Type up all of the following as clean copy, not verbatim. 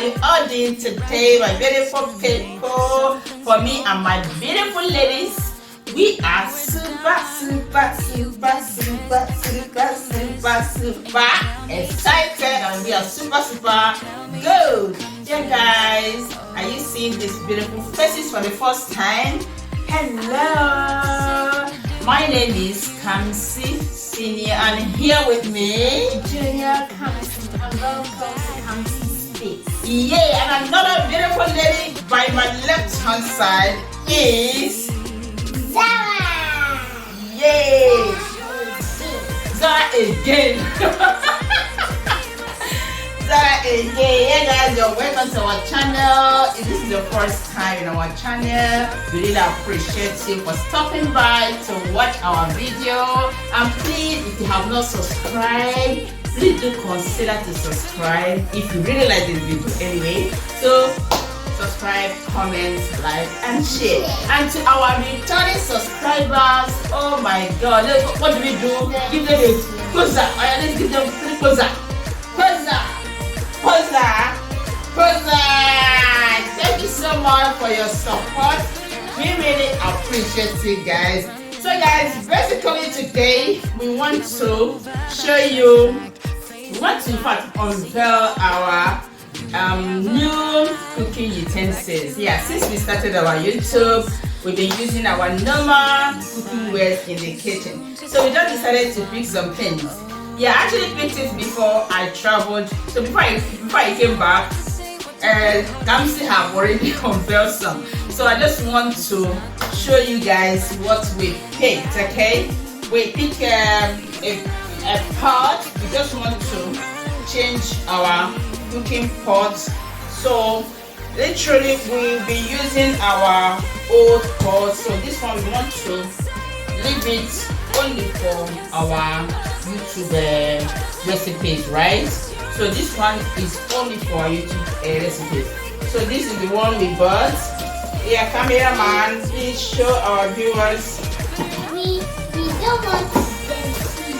you all doing today, my beautiful people? For me and my beautiful ladies, we are super excited, and we are super good. Yeah, guys, are you seeing these beautiful faces for the first time? Hello, my name is Kamsi Senior, and here with me, Junior Kamsi, and welcome to Kamsi Space. Yeah, and another beautiful lady by my left hand side is Zara. Yay! Zara again. Zara again. Yeah, guys, you're welcome to our channel. If this is your first time in our channel, we really appreciate you for stopping by to watch our video. And please, if you have not subscribed, please do consider to subscribe if you really like this video anyway. So subscribe, comment, like, and share. And to our returning subscribers, oh my god, what do we do? Give them a closer. Let's give them closer. Thank you so much for your support. We really appreciate you guys. So guys, basically today we want to show you, we want to in fact unveil our new cooking utensils. Yeah, since we started our YouTube, we've been using our normal cooking wares in the kitchen. So we just decided to pick some things. Yeah, I actually picked it before I traveled. So before I came back, Kamsi have already unveiled some. So I just want to show you guys what we picked. Okay, we picked a pot. We just want to change our cooking pot. So literally we'll be using our old pot. So this one we want to leave it only for our YouTube recipes, right? So this one is only for our YouTube recipes. So this is the one we bought. Yeah, cameraman, please show our viewers. We don't want to dirty.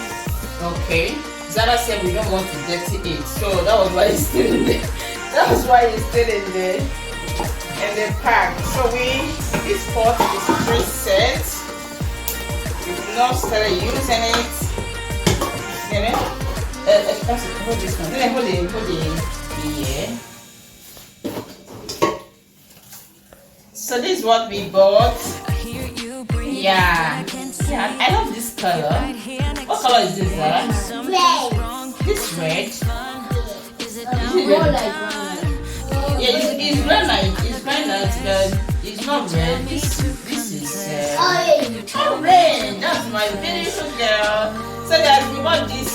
Okay. Zara said we don't want to dirty it, so that was why it's still in there. That was why it's still in the pack. So this pot is preset. We've not started using it. You know? Hold this one. Hold it. Yeah. So this is what we bought. Yeah, I love this color. What color is this, Zara? Red. This red. More like Yeah, it's red like but it's not red. This is orange. That's my beautiful girl. So guys, we bought this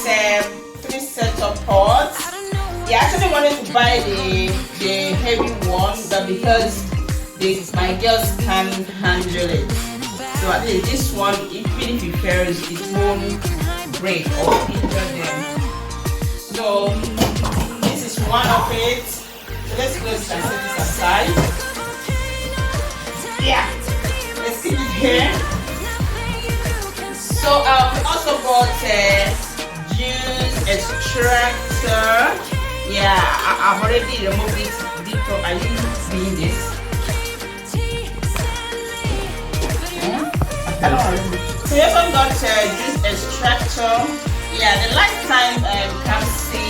3 sets of pots. Yeah, I actually wanted to buy the heavy one, but because my girls can't handle it. So at least this one, even if it fails, it won't break or injure them. So this is one of it. So let's close and set this aside. Yeah, let's keep it here. So we also got a juice extractor. Yeah, I've already removed it. Are you seeing this? So we also got juice extractor. Yeah, the last time Kamsi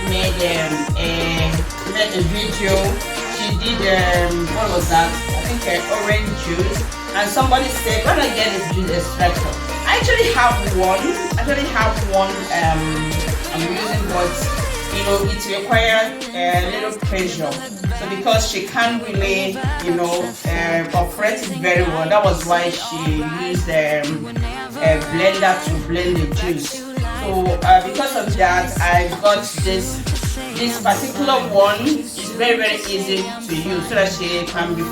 made a video, she did what was that? I think orange juice, and somebody said, "Why not get a juice extractor?" I actually have one. I'm using, but you know it requires a little pressure. So because she can't really, operate it very well, that was why she used a blender to blend the juice. So because of that, I got this particular one. It's very easy to use, so that she can be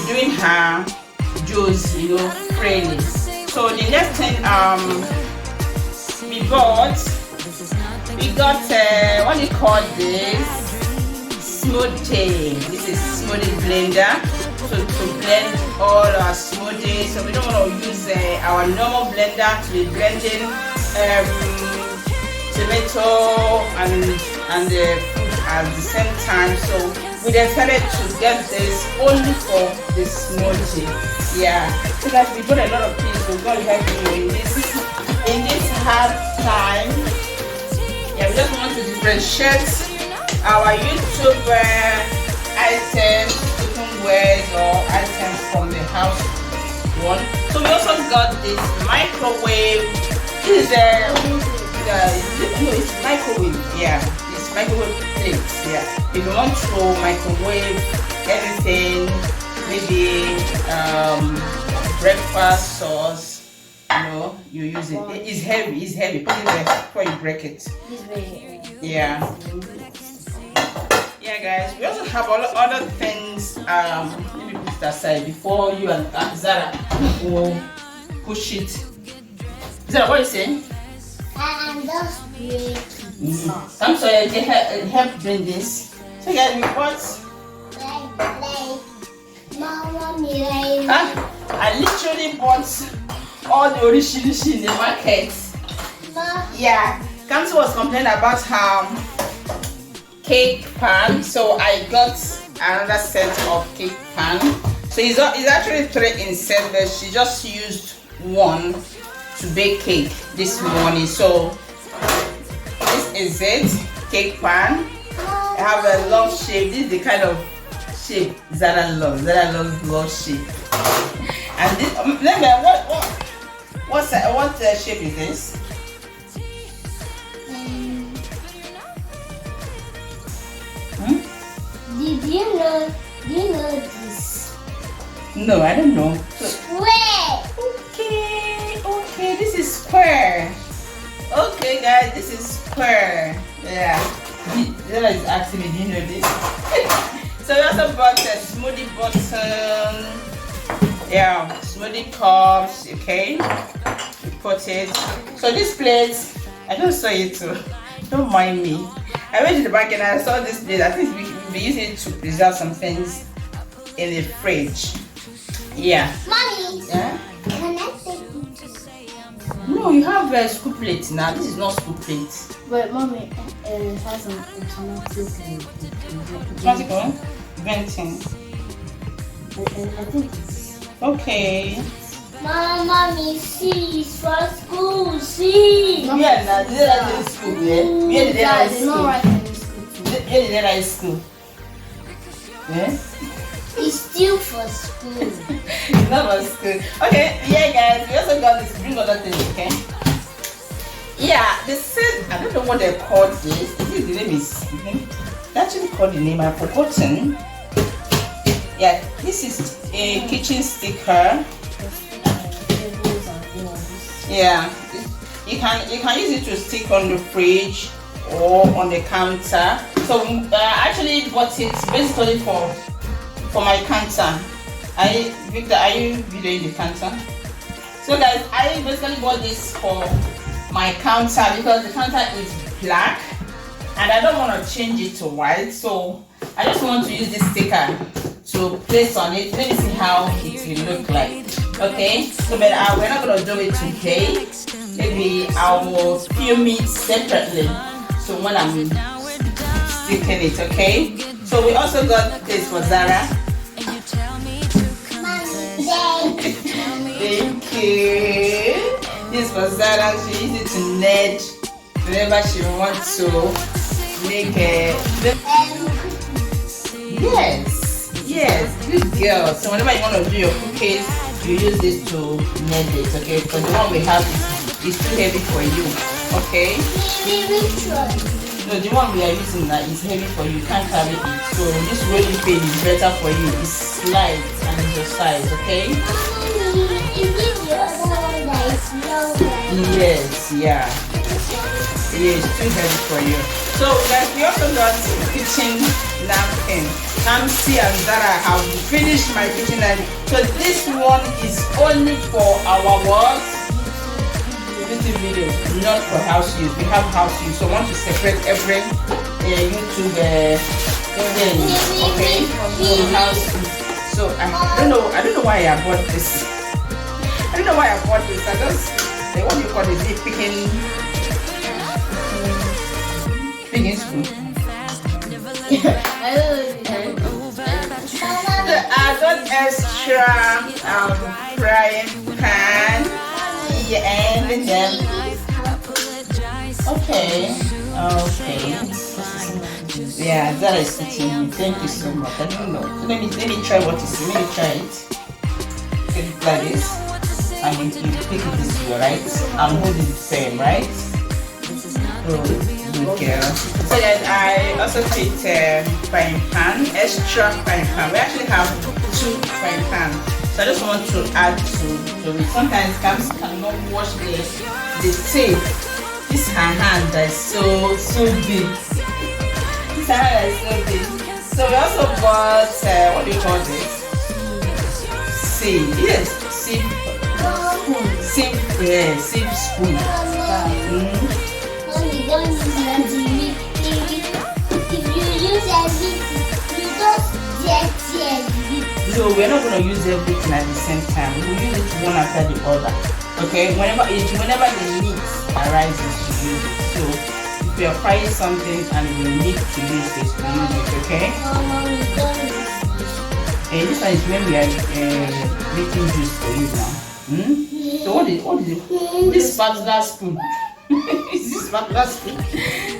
doing her juice, freely. So the next thing we got what do you call this? Smoothie. This is smoothie blender. So to blend all our smoothies. So we don't want to use our normal blender to be blending tomato and the fruit at the same time. So we decided to get this only for the smoothie. Yeah, so that we got a lot of things. So God help you in this hard time. Yeah, we just want to differentiate our YouTube items, cookware or items from the house one. So we also got this microwave. This is it's microwave. Yeah, it's microwave plates. Yeah, if you want to microwave anything, maybe breakfast sauce, you use it. It's heavy. It's heavy. Put it there before you break it. Yeah. Yeah, guys. We also have all other things. Let me put it aside before you and Zara will push it. Zara, what are you saying? I'm just breaking. I'm sorry, they help bring this. So guys, we bought. I literally bought all the orishirishi in the market. Yeah, Kamsi was complaining about her cake pan, so I got another set of cake pan. So it's actually 3 in set, but she just used one to bake cake this morning. So this is it, cake pan. I have a love shape. This is the kind of shape Zara loves. Zara loves love shape. And this, what shape is this? Do you know this? No, I don't know. Square. Okay, this is square. Okay, guys, this is square. Yeah. Zara is asking me, do you know this? So we also bought a smoothie button. Yeah, smoothie cups. Okay, we put it. So this plate, I don't saw it too. Don't mind me. I went to the bank and I saw this plate. I think we'll be using it to preserve some things in the fridge. Yeah. Mommy. Yeah. Can I take it? No, you have a scoop plate now. This is not scoop plate. But mommy, it has an automatic venting. I think it's okay. Mommy, C is for school. C. Yeah, now this is school. Yeah, yeah, Dad, it's not right in school. Yeah, is school. Yeah. It's still for school. It's not for school. Okay, yeah, guys. We also got this. Bring other things, okay? Yeah, this is. I don't know what they call this. I think the name is. They actually called the name. I've forgotten. Yeah, this is a kitchen sticker. Yeah, you can use it to stick on the fridge or on the counter. So I actually bought it basically for my counter. Victor, are you videoing the counter? So guys, I basically bought this for my counter because the counter is black and I don't want to change it to white. So I just want to use this sticker to place on it. Let me see how it will look like. Okay, so but we're not going to do it today. Maybe I will film it separately. So when I'm sticking it, okay? So we also got this for Zara. Thank you. This for Zara. She uses it to nudge whenever she wants to make a. Yes, good girl. So whenever you want to do your cookies, you use this to knead it, okay? Because the one we have is too heavy for you, okay? No, the one we are using now is heavy for you. You can't carry it. So this rolling pin is better for you. It slides and it's your size, okay? Yes, yeah. Yeah, it's too heavy for you. So guys, we also got kitchen napkin. Kamsi and Zara have finished my kitchen napkin. So this one is only for our work YouTube videos, not for house use. We have house use, so I want to separate every YouTube thing, okay? So house use. So I don't know why I bought this. I don't know why I bought this. I just what do you call it? Picking spoon. I got extra frying pan. Yeah, and then okay. Yeah, that is sitting. Thank you so much. I don't know. Let me try what you see. Let me try it. Get it like this. And you pick it this way, right? I'm holding the same, right? Oh, good girl. So then I also picked frying pan, extra frying pan. We actually have 2 frying pans. So I just want to add to it. Sometimes Kamsi cannot wash the tape. This her hand that is so big. This her hand is so big. So we also bought what do you call this? Sieve. Yes, sieve spoon. If you use everything, you just get it. So we're not going to use everything at the same time. We'll use it one after the other. Okay, whenever the need arises to use it. So if you're frying something and you need to use this, we use it, okay? And this one is when we are making juice for you now. So what is it? This particular spoon. Is this particular spoon?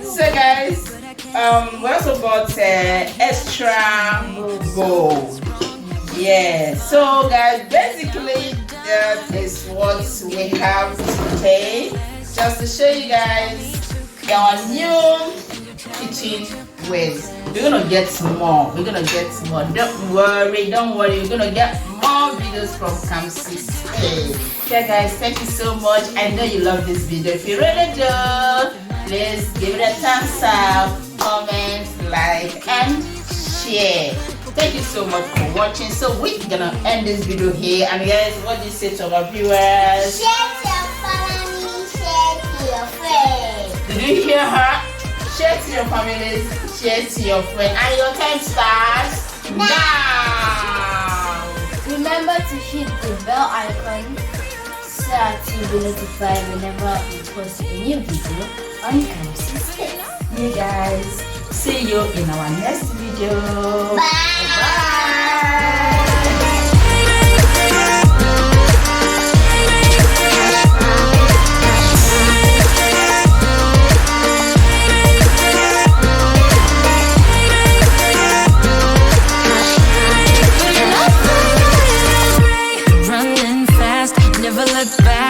So guys, we also bought extra bowl. Yeah, so guys, basically that is what we have today. Just to show you guys our new kitchen ways. We're gonna get more. Don't worry. We're gonna get more videos from Kamsi Space. Okay guys, thank you so much. I know you love this video. If you really do, please give it a thumbs up, comment, like, and share. Thank you so much for watching. So we're gonna end this video here. And guys, what do you say to our viewers? Share to your family, share to your friends. Did you hear her? Share to your families, share to your friends. And your time starts now. Remember to hit the bell icon so that you'll be notified whenever we post a new video on Kamsi Space. You guys, see you in our next video. Bye. Running fast, never look back.